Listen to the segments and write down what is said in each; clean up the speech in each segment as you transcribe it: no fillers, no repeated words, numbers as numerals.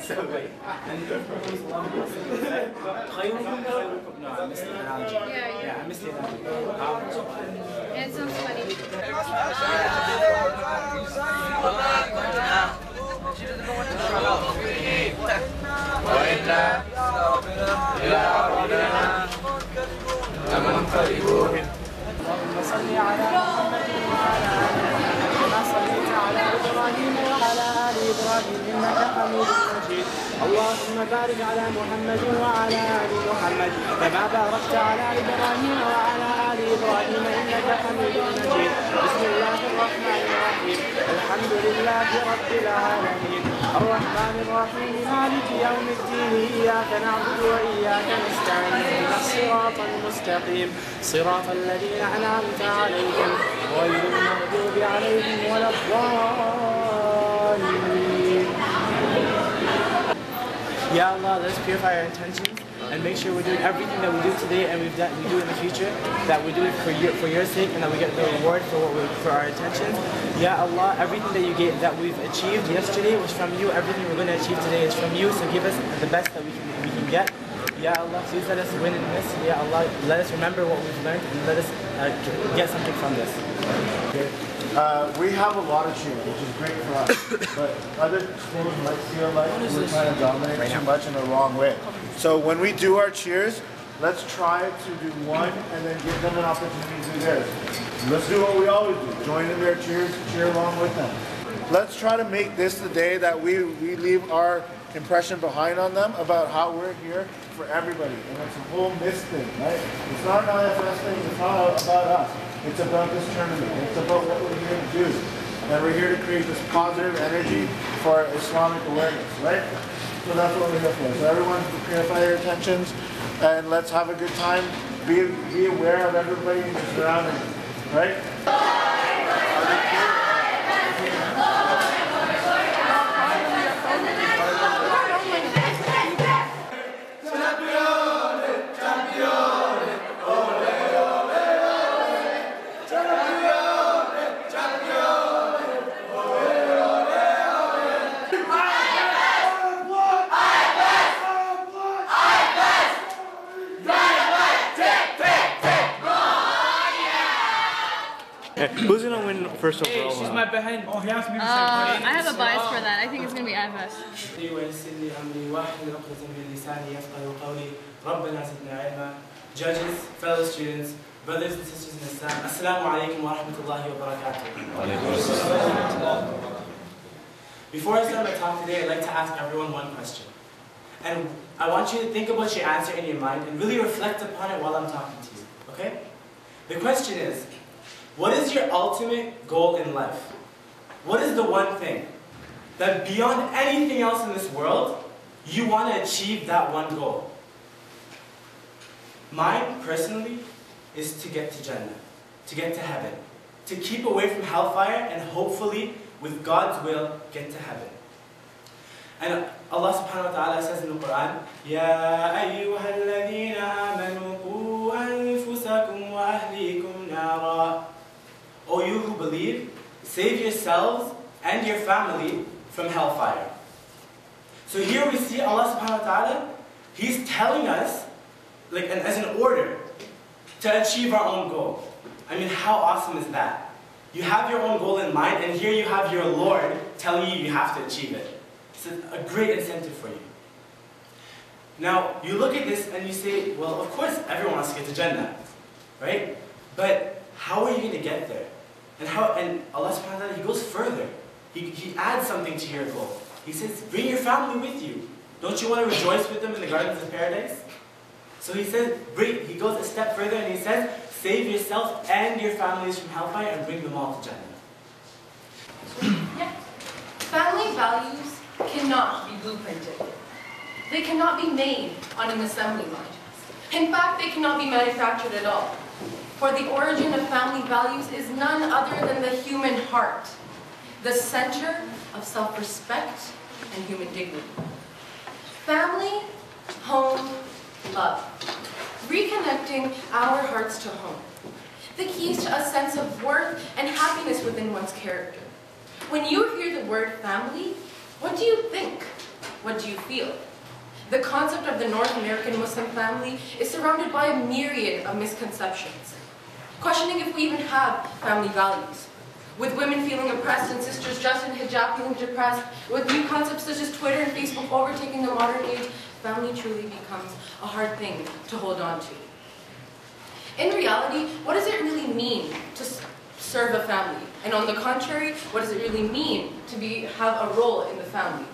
subway. And if it was long خيركم خيركم. No, I missed the analogy. Yeah, I missed the analogy. It sounds funny. وإنا إلى ربنا لمنقلبون. اللهم صل على محمد وعلى آل محمد كما صليت على إبراهيم وعلى آل إبراهيم إنك حميد مجيد. اللهم بارك على محمد وعلى آل محمد كما باركت على إبراهيم وعلى آل إبراهيم إنك حميد مجيد. بسم الله الرحمن الرحيم. الحمد لله رب العالمين الرحمن الرحيم مالك يوم الدين إياك نعبد وإياك نستعين اهدنا الصراط المستقيم صراط الذين أنعمت عليهم غير المغضوب عليهم ولا الضالين. Ya Allah, let's purify our intentions and make sure we're doing everything that we do today and we do in the future, that we do it for your sake and that we get the reward for our intentions. Ya Allah, everything that we've achieved yesterday was from you. Everything we're going to achieve today is from you. So give us the best that we can get. Ya Allah, please let us win in this. Ya Allah, let us remember what we've learned and let us get something from this. We have a lot of cheers, which is great for us, but other schools might feel like we're trying to dominate too much in the wrong way. So when we do our cheers, let's try to do one and then give them an opportunity to do theirs. Let's do what we always do, join in their cheers, cheer along with them. Let's try to make this the day that we leave our impression behind on them about how we're here for everybody. And it's a whole miss thing, right? It's not an IFS thing, it's not about us. It's about this tournament. It's about what we're here to do. And we're here to create this positive energy for Islamic awareness, right? So that's what we're here for. So everyone purify your intentions and let's have a good time. Be aware of everybody in your surroundings, right? Who's gonna win first overall? Hey, she's my behind. Oh, he asked me to say I have a bias for that. I think it's gonna be IFS. Judges, fellow students, brothers and sisters in Islam, Assalamu alaikum wa rahmatullahi wa barakatuh. Before I start my talk today, I'd like to ask everyone one question. And I want you to think about your answer in your mind and really reflect upon it while I'm talking to you, okay? The question is, what is your ultimate goal in life? What is the one thing that beyond anything else in this world, you want to achieve that one goal? Mine, personally, is to get to Jannah, to get to heaven, to keep away from hellfire and hopefully, with God's will, get to heaven. And Allah subhanahu wa ta'ala says in the Quran, Ya ayyuha alladhina amanu qu anfusakum wa ahlikum nara. O you who believe, save yourselves and your family from hellfire. So here we see Allah subhanahu wa ta'ala, He's telling us, like as an order, to achieve our own goal. I mean, how awesome is that? You have your own goal in mind, and here you have your Lord telling you you have to achieve it. It's a great incentive for you. Now, you look at this and you say, well, of course everyone wants to get to Jannah, right? But how are you going to get there? And Allah subhanahu wa ta'ala, He goes further. He adds something to your goal. He says, bring your family with you. Don't you want to rejoice with them in the gardens of paradise? So He says, He goes a step further and He says, save yourself and your families from hellfire and bring them all to Jannah. Yeah. Family values cannot be blueprinted. They cannot be made on an assembly line. In fact, they cannot be manufactured at all. For the origin of family values is none other than the human heart, the center of self-respect and human dignity. Family, home, love. Reconnecting our hearts to home. The keys to a sense of worth and happiness within one's character. When you hear the word family, what do you think? what do you feel? The concept of the North American Muslim family is surrounded by a myriad of misconceptions, questioning if we even have family values. With women feeling oppressed and sisters dressed in hijab feeling depressed, with new concepts such as Twitter and Facebook overtaking the modern age, family truly becomes a hard thing to hold on to. In reality, what does it really mean to serve a family? And on the contrary, what does it really mean to have a role in the family?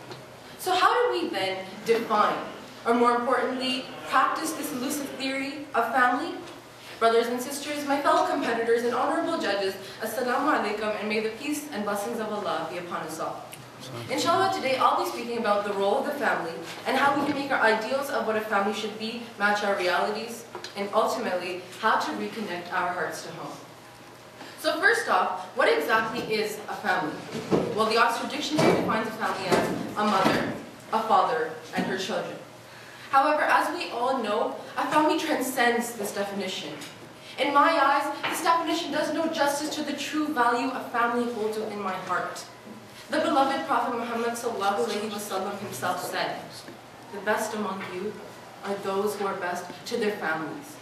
So how do we then define, or more importantly, practice this elusive theory of family? Brothers and sisters, my fellow competitors and honorable judges, Assalamu alaikum, and may the peace and blessings of Allah be upon us all. Inshallah, today I'll be speaking about the role of the family and how we can make our ideals of what a family should be match our realities, and ultimately, how to reconnect our hearts to home. So first off, what exactly is a family? Well, the Oxford Dictionary defines a family as a mother, a father, and her children. However, as we all know, a family transcends this definition. In my eyes, this definition does no justice to the true value a family holds within my heart. The beloved Prophet Muhammad ﷺ himself said, "The best among you are those who are best to their families."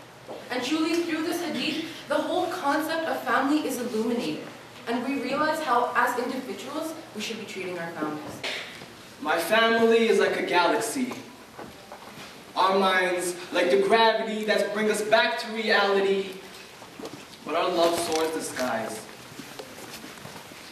And truly, through this hadith, the whole concept of family is illuminated, and we realize how, as individuals, we should be treating our families. My family is like a galaxy. Our minds, like the gravity that brings us back to reality, but our love soars the skies.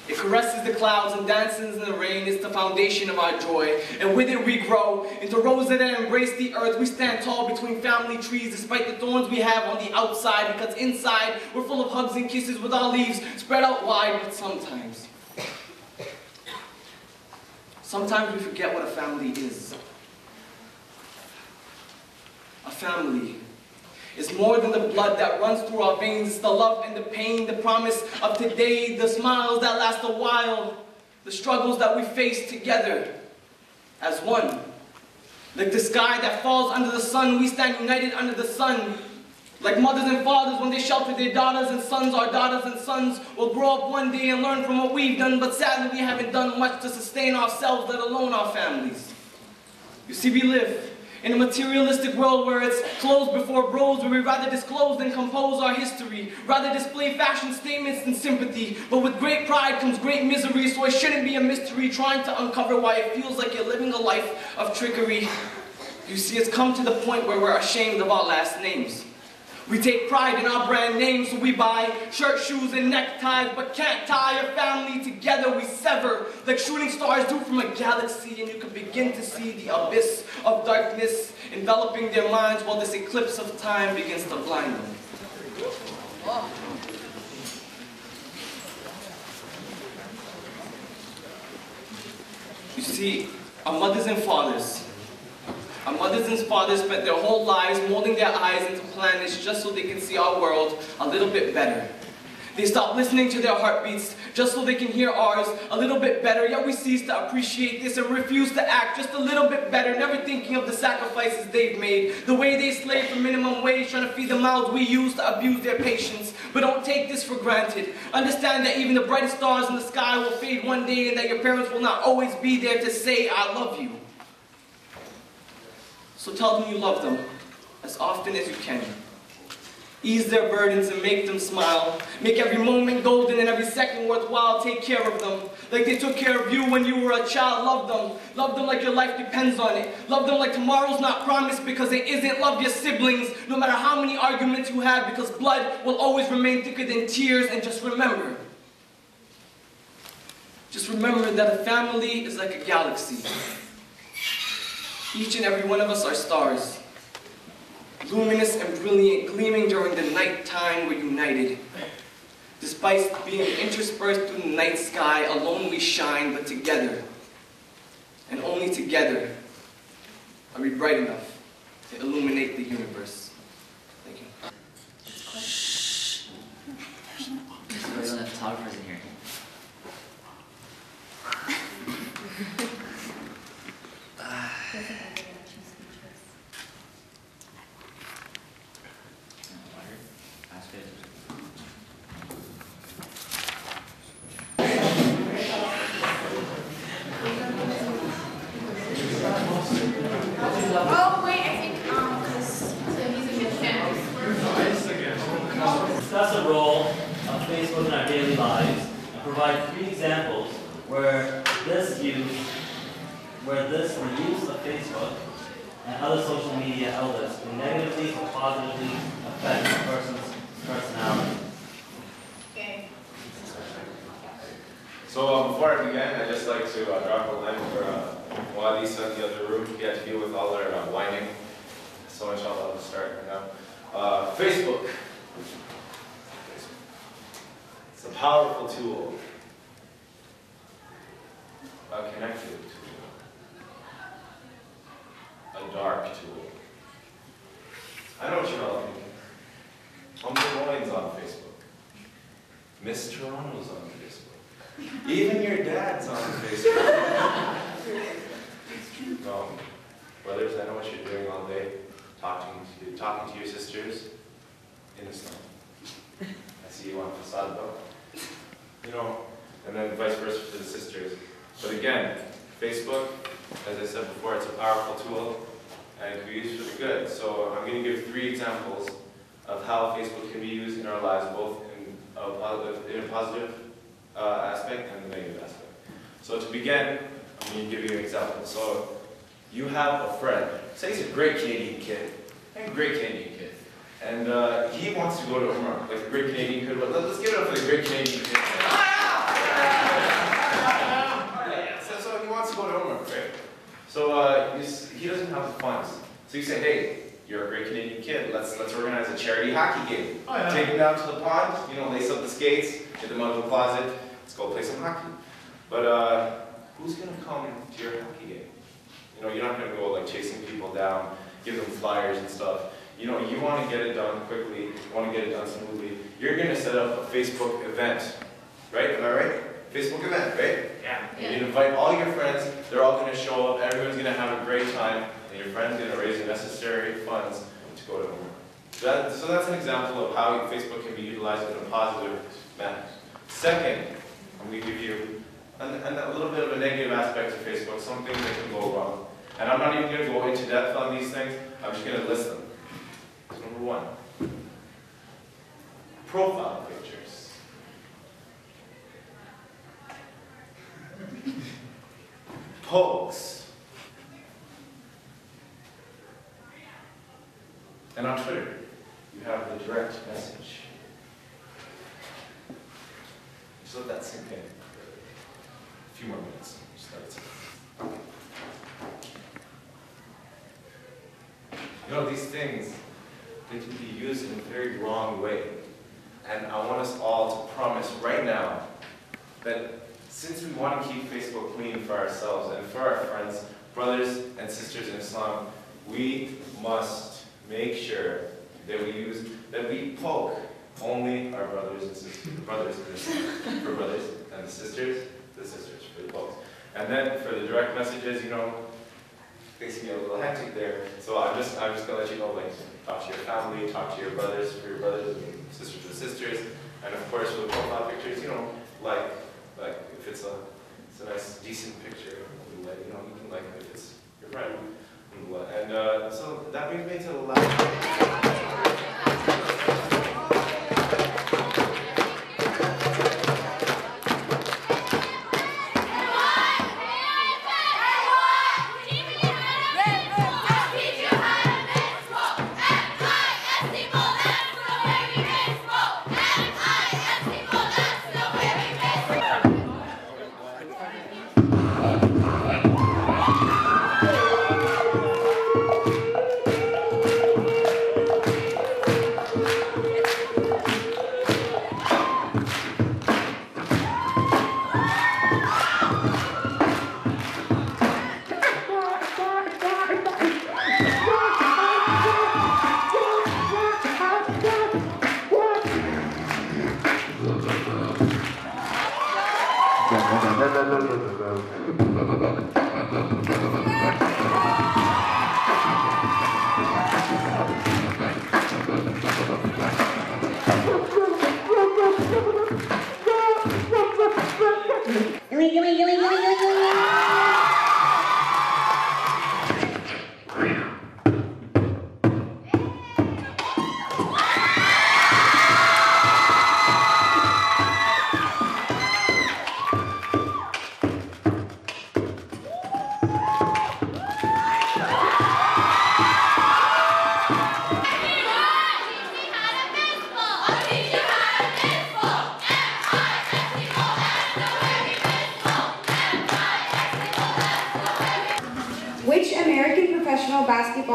It caresses the clouds and dances in the rain. It's the foundation of our joy. And with it we grow into roses that embrace the earth. We stand tall between family trees despite the thorns we have on the outside, because inside we're full of hugs and kisses with our leaves spread out wide. But sometimes we forget what a family is. A family is more than the blood that runs through our veins. It's the love and the pain, the promise of today, the smiles that last a while, the struggles that we face together as one. Like the sky that falls under the sun, we stand united under the sun. Like mothers and fathers when they shelter their daughters and sons, our daughters and sons will grow up one day and learn from what we've done, but sadly we haven't done much to sustain ourselves, let alone our families. You see, we live in a materialistic world where it's closed before bros, where we rather disclose than compose our history, rather display fashion statements than sympathy. But with great pride comes great misery, so it shouldn't be a mystery trying to uncover why it feels like you're living a life of trickery. You see, it's come to the point where we're ashamed of our last names. We take pride in our brand names, so we buy shirt, shoes, and neckties, but can't tie a family together. We sever like shooting stars do from a galaxy, and you can begin to see the abyss of darkness enveloping their minds while this eclipse of time begins to blind them. You see, our mothers and fathers spent their whole lives molding their eyes into planets just so they can see our world a little bit better. They stopped listening to their heartbeats just so they can hear ours a little bit better, yet we cease to appreciate this and refuse to act just a little bit better, never thinking of the sacrifices they've made, the way they slaved for minimum wage, trying to feed the mouths we use to abuse their patience. But don't take this for granted. Understand that even the brightest stars in the sky will fade one day, and that your parents will not always be there to say, "I love you." So tell them you love them as often as you can. Ease their burdens and make them smile. Make every moment golden and every second worthwhile. Take care of them like they took care of you when you were a child. Love them. Love them like your life depends on it. Love them like tomorrow's not promised because it isn't. Love your siblings no matter how many arguments you have, because blood will always remain thicker than tears. And just remember that a family is like a galaxy. Each and every one of us are stars. Luminous and brilliant, gleaming during the night time, we're united. Despite being interspersed through the night sky, alone we shine, but together, and only together, are we bright enough to illuminate the universe. Thank you. Shh. There's no photographers in here. provide 3 examples where the use of Facebook and other social media outlets can negatively or positively affect a person's personality. Okay. So before I begin, I'd just like to drop a line for while Lisa in the other room get to deal with all their whining. So inshallah, I'll start right now. Facebook. It's a powerful tool. A connected tool. A dark tool. I know what you're all thinking. Uncle Roy's on Facebook. Miss Toronto's on Facebook. Even your dad's on Facebook. No, brothers, I know what you're doing all day. Talking to your sisters in Islam. I see you on Facade though. You know, and then vice versa for the sisters. But again, Facebook, as I said before, it's a powerful tool and it can be used for the good. So I'm going to give 3 examples of how Facebook can be used in our lives, both in a positive aspect and the negative aspect. So to begin, I'm going to give you an example. So you have a friend, say he's a great Canadian kid, and he wants to go to Umrah, like a great Canadian kid. Let's give it up for the great Canadian kid. So he wants to go to Umrah, right? So he doesn't have the funds. So you say, hey, you're a great Canadian kid. Let's organize a charity hockey game. Oh, yeah. Take him down to the pond. You know, lace up the skates, get them out of the closet. Let's go play some hockey. But who's gonna come to your hockey game? You know, you're not gonna go like chasing people down, give them flyers and stuff. You know, you want to get it done quickly. You want to get it done smoothly. You're gonna set up a Facebook event, right? Am I right? Facebook event, right? Yeah. And you invite all your friends. They're all gonna show up. Everyone's gonna have a great time. And your friend's going to raise the necessary funds to go to Umrah. So that's an example of how Facebook can be utilized in a positive manner. Second, I'm going to give you a little bit of a negative aspect of Facebook, some things that can go wrong. And I'm not even going to go into depth on these things, I'm just going to list them. So number 1, profile pictures. Pose. And on Twitter, you have the direct message. Just let that sink in. A few more minutes. Just let it sink in. You know, these things, they can be used in a very wrong way. And I want us all to promise right now that since we want to keep Facebook clean for ourselves and for our friends, brothers and sisters in Islam, we must make sure that we poke only our brothers and sisters, for brothers and the sisters for the pokes. And then for the direct messages, you know, things can get a little hectic there. So I'm just gonna let you know, like, talk to your family, talk to your brothers for your brothers and sisters for the sisters, and of course for the profile pictures, you know, like if it's a nice decent picture, you know, you can like it if it's your friend. And so that brings me to the last.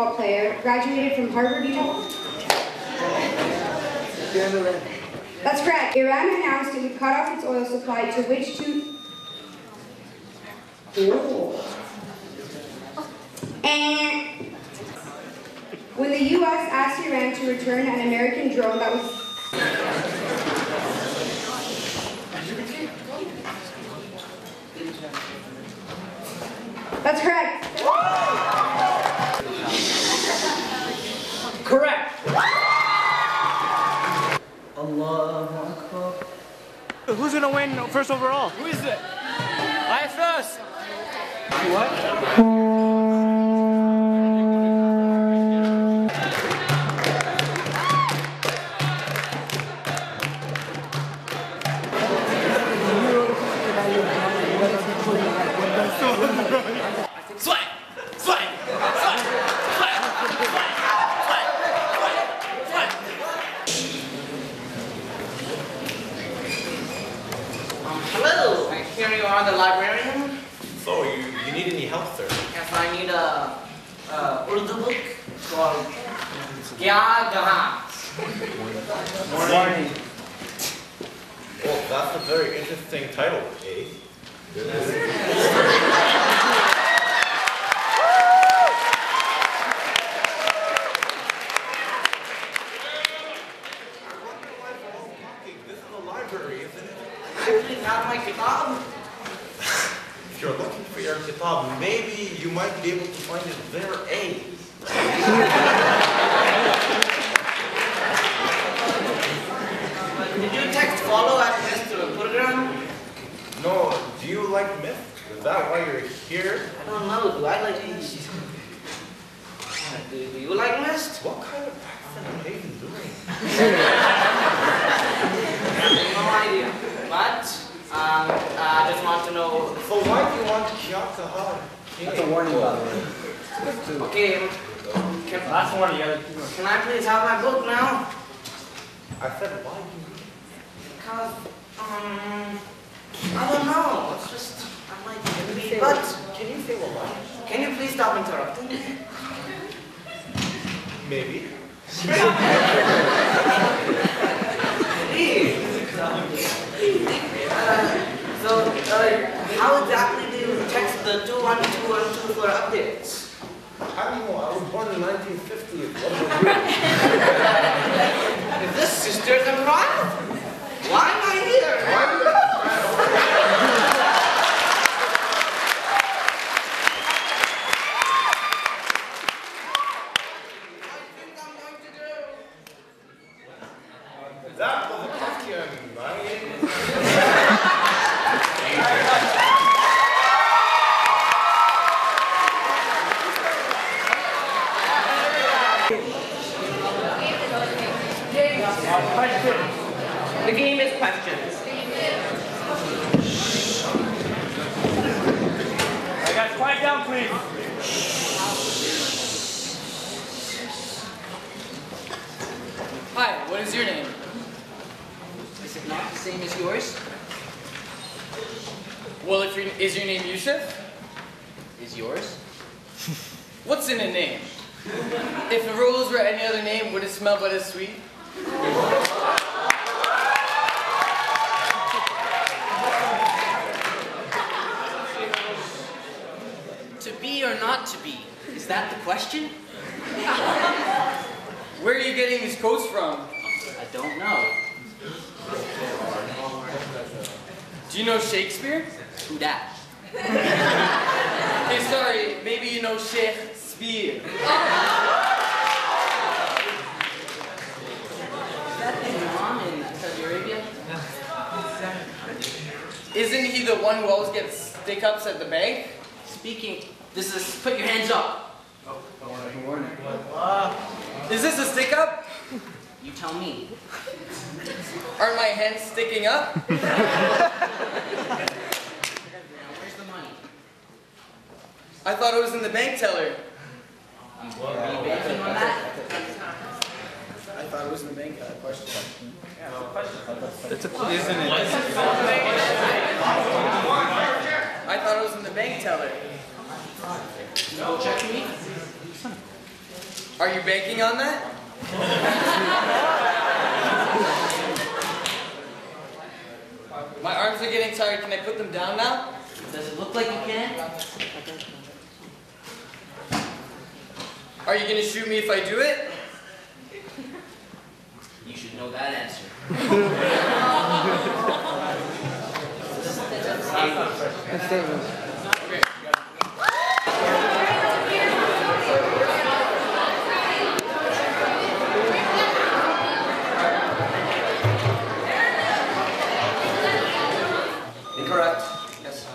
basketball player, graduated from Harvard University. That's correct. Iran announced it would cut off its oil supply to which two... And when the U.S. asked Iran to return an American drone that was... That's correct. Correct. Who's gonna win first overall? Who is it? IFS. What? Hello, I hear you are the librarian. So, you need any help, sir? Yes, I need a Urdu book called Kya Gahan. Morning. Well, that's a very interesting title, eh? This is a library, isn't it? I please have my kitab. If you're looking for your kitab, maybe you might be able to find it there, eh? Did you text follow at this to a program? No, do you like myth? Is that why you're here? I don't know. Do I like these? Do you like mist? What kind of accent are they even doing? No idea. But I just want to know. So why do you want Kyakahar? That's a warning, by the way. Okay. Last one, you Can I please have my book now? I said why do you need it? Because I don't know. It's just I like to read. But Can you say what? can you please stop interrupting? Maybe. Please. So how exactly do you text the 21212 for updates? I don't know. I was born in 1950. Is this Sisters in Pride? Why am I here? That was a question, right? The game is questions. I got quiet down, please. Hi, what is your name? Is it not the same as yours? Well, is your name Yusuf? Is yours? What's in a name? If the rose were any other name, would it smell but as sweet? To be or not to be? Is that the question? Where are you getting these coats from? I don't know. Do you know Shakespeare? Who that? Hey, sorry, maybe you know Shakespeare. Is that the imam in Saudi Arabia? Isn't he the one who always gets stick-ups at the bank? Speaking, this is, put your hands up. Is this a stick-up? You tell me. Aren't my hands sticking up? Now, where's the money? I thought it was in the bank teller. Are you banking on that? I thought it was in the bank teller. Question. Isn't it? I thought it was in the bank teller. You go check me? Are you banking on that? My arms are getting tired. Can I put them down now? Does it look like you can? Are you going to shoot me if I do it? You should know that answer. Incorrect. Yes.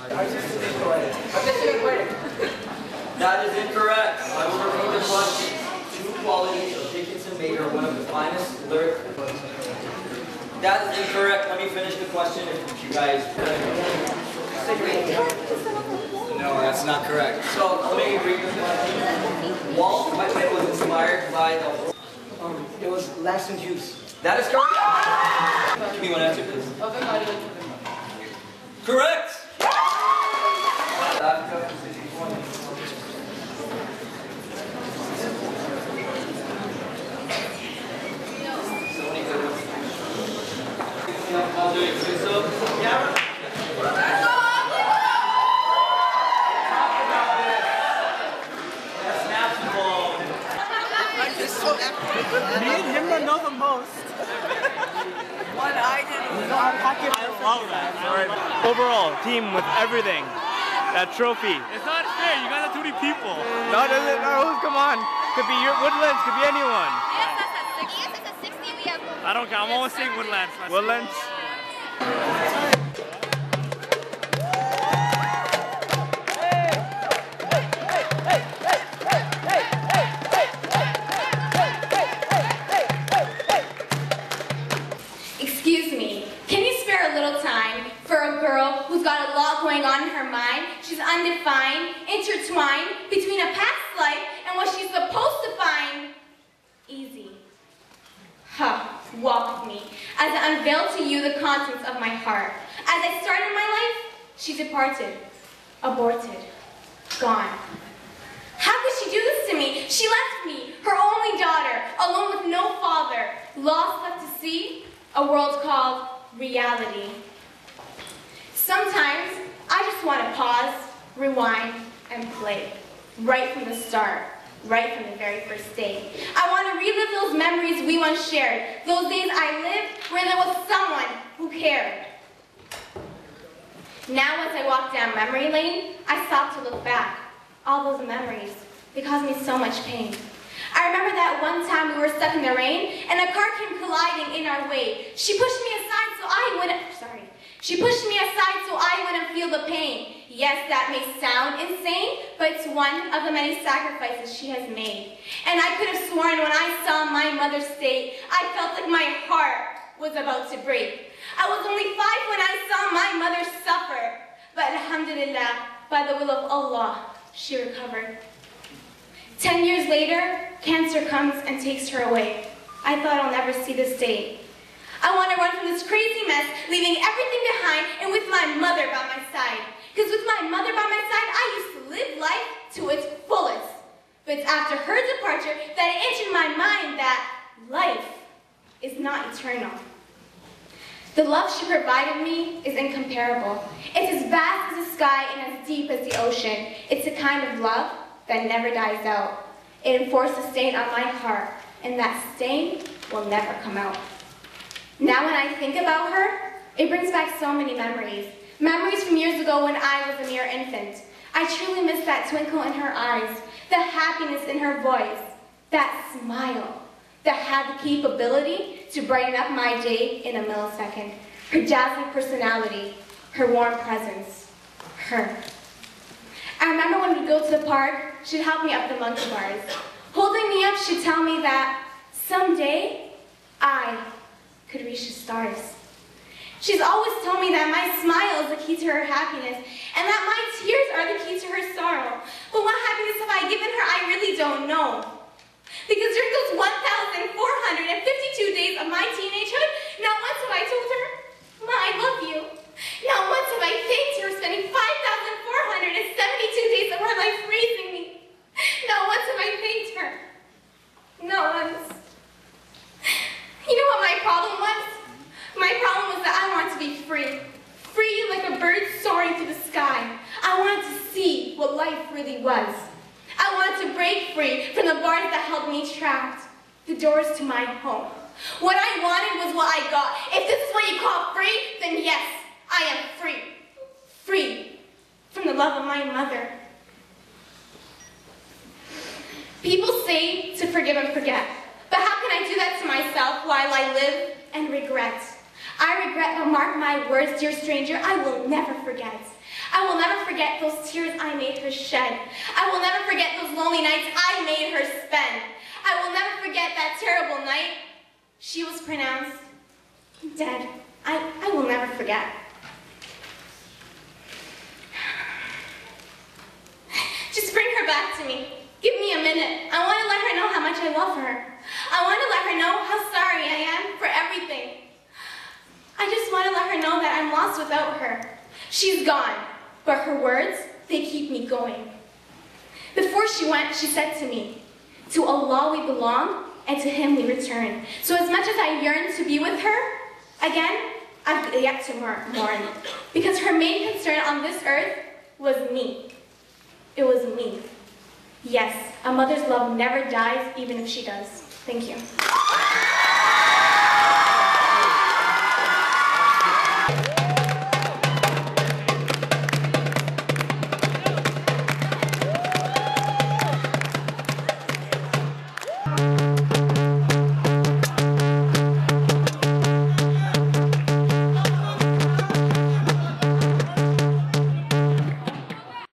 That is incorrect. I will repeat the question. Two qualities of Dickinson make her one of the finest lyric. That is incorrect. Let me finish the question if you guys. No, that's not correct. So let me read the question. Walt Whitman was inspired by the. It was Langston Hughes. That is correct. Give me one answer, please. Correct. I'll do it. So, yeah. Me and him that know the most. What I did was I love that. Overall, team with everything. That trophy. It's not fair. You got too many people. No, come on. Could be your Woodlands. Could be anyone. Yes, that's a 60. We have. I don't care. I'm always saying Woodlands. Woodlands. Excuse me, can you spare a little time for a girl who's got a lot going on in her mind? She's undefined, intertwined between a past life and what she's supposed to find easy. Walk with me as I unveil to you the contents of my heart. As I started my life, she departed, aborted, gone. How could she do this to me? She left me, her only daughter, alone with no father, lost left to see a world called reality. Sometimes I just want to pause, rewind, and play. Right from the start, right from the very first day. I want to relive those memories we once shared, those days I lived where there was someone who cared. Now as I walk down memory lane, I stop to look back. All those memories, they caused me so much pain. I remember that one time we were stuck in the rain and a car came colliding in our way. She pushed me aside so I wouldn't feel the pain. Yes, that may sound insane, but it's one of the many sacrifices she has made. And I could have sworn when I saw my mother's state, I felt like my heart was about to break. I was only 5 when I saw my mother suffer, but alhamdulillah, by the will of Allah, she recovered. 10 years later, cancer comes and takes her away. I thought I'll never see this day. I want to run from this crazy mess, leaving everything behind and with my mother by my side. Because with my mother by my side, I used to live life to its fullest. But it's after her departure that it entered my mind that life is not eternal. The love she provided me is incomparable. It's as vast as the sky and as deep as the ocean. It's the kind of love that never dies out. It enforced a stain on my heart, and that stain will never come out. Now when I think about her, it brings back so many memories. Memories from years ago when I was a mere infant. I truly miss that twinkle in her eyes, the happiness in her voice, that smile that had the capability to brighten up my day in a millisecond. Her dazzling personality, her warm presence, her. I remember when we'd go to the park, she'd help me up the monkey bars. Holding me up, she'd tell me that someday I could reach the stars. She's always told me that my smile is the key to her happiness and that my tears are the key to her sorrow. But what happiness have I given her, I really don't know. Because during those 1,452 days of my teenagehood, not once have I told her, Ma, I love you. Not once have I thanked her for spending 5,472 days of her life raising me. Not once have I thanked her. trapped, the doors to my home. What I wanted was what I got. If this is what you call free, then yes, I am free. Free from the love of my mother. People say to forgive and forget, but how can I do that to myself while I live and regret? I regret, but mark my words, dear stranger, I will never forget. I will never forget those tears I made her shed. I will never forget those lonely nights I made her spend. I will never forget that terrible night she was pronounced dead. I will never forget. Just bring her back to me. Give me a minute. I want to let her know how much I love her. I want to let her know how sorry I am for everything. I just want to let her know that I'm lost without her. She's gone, but her words, they keep me going. Before she went, she said to me, to Allah we belong, and to Him we return. So as much as I yearn to be with her, again, I've yet to mourn. Because her main concern on this earth was me. It was me. Yes, a mother's love never dies, even if she does. Thank you.